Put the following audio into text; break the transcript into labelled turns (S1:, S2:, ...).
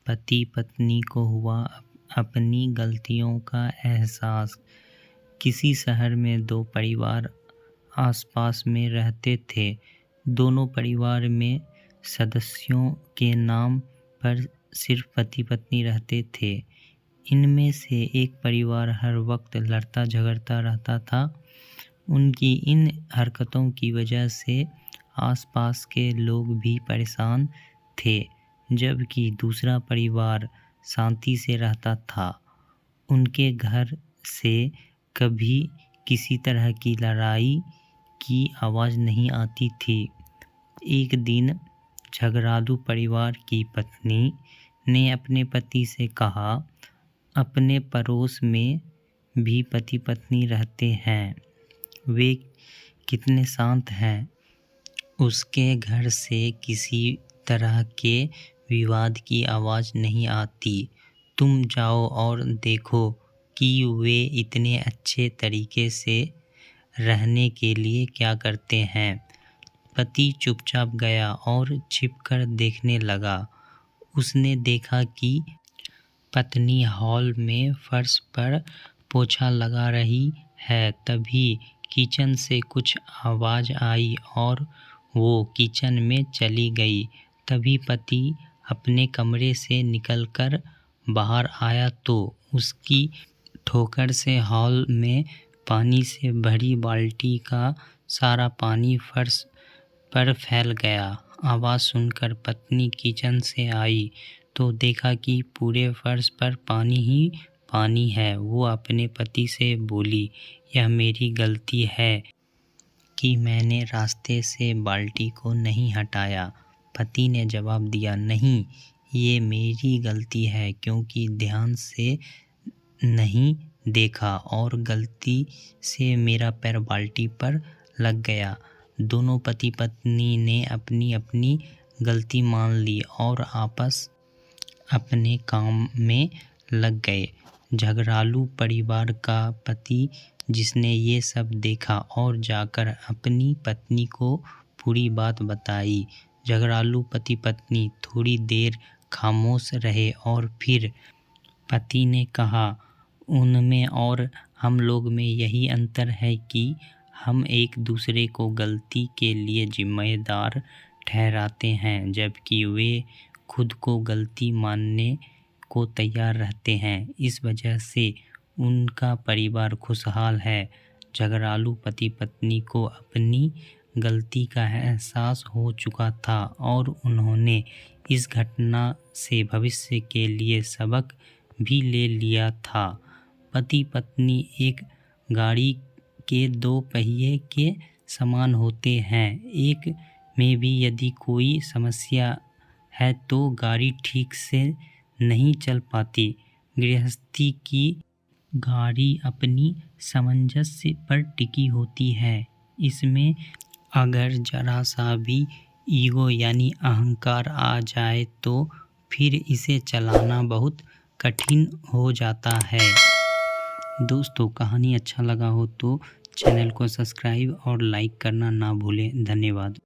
S1: पति पत्नी को हुआ अपनी गलतियों का एहसास। किसी शहर में दो परिवार आसपास में रहते थे। दोनों परिवार में सदस्यों के नाम पर सिर्फ पति पत्नी रहते थे। इनमें से एक परिवार हर वक्त लड़ता झगड़ता रहता था। उनकी इन हरकतों की वजह से आसपास के लोग भी परेशान थे, जबकि दूसरा परिवार शांति से रहता था। उनके घर से कभी किसी तरह की लड़ाई की आवाज़ नहीं आती थी। एक दिन झगड़ालू परिवार की पत्नी ने अपने पति से कहा, अपने पड़ोस में भी पति पत्नी रहते हैं, वे कितने शांत हैं। उसके घर से किसी तरह के विवाद की आवाज़ नहीं आती। तुम जाओ और देखो कि वे इतने अच्छे तरीके से रहने के लिए क्या करते हैं। पति चुपचाप गया और छिपकर देखने लगा। उसने देखा कि पत्नी हॉल में फर्श पर पोछा लगा रही है। तभी किचन से कुछ आवाज़ आई और वो किचन में चली गई। तभी पति अपने कमरे से निकलकर बाहर आया तो उसकी ठोकर से हॉल में पानी से भरी बाल्टी का सारा पानी फर्श पर फैल गया। आवाज़ सुनकर पत्नी किचन से आई तो देखा कि पूरे फर्श पर पानी ही पानी है। वो अपने पति से बोली, यह मेरी गलती है कि मैंने रास्ते से बाल्टी को नहीं हटाया। पति ने जवाब दिया, नहीं, ये मेरी गलती है क्योंकि ध्यान से नहीं देखा और गलती से मेरा पैर बाल्टी पर लग गया। दोनों पति पत्नी ने अपनी अपनी गलती मान ली और आपस अपने काम में लग गए। झगड़ालू परिवार का पति, जिसने ये सब देखा और जाकर अपनी पत्नी को पूरी बात बताई। झगड़ालू पति पत्नी थोड़ी देर खामोश रहे और फिर पति ने कहा, उनमें और हम लोग में यही अंतर है कि हम एक दूसरे को गलती के लिए जिम्मेदार ठहराते हैं, जबकि वे खुद को गलती मानने को तैयार रहते हैं। इस वजह से उनका परिवार खुशहाल है। झगड़ालू पति पत्नी को अपनी गलती का एहसास हो चुका था और उन्होंने इस घटना से भविष्य के लिए सबक भी ले लिया था। पति पत्नी एक गाड़ी के दो पहिए के समान होते हैं। एक में भी यदि कोई समस्या है तो गाड़ी ठीक से नहीं चल पाती। गृहस्थी की गाड़ी अपनी सामंजस्य पर टिकी होती है। इसमें अगर जरा सा भी ईगो यानी अहंकार आ जाए तो फिर इसे चलाना बहुत कठिन हो जाता है। दोस्तों, कहानी अच्छा लगा हो तो चैनल को सब्सक्राइब और लाइक करना ना भूलें। धन्यवाद।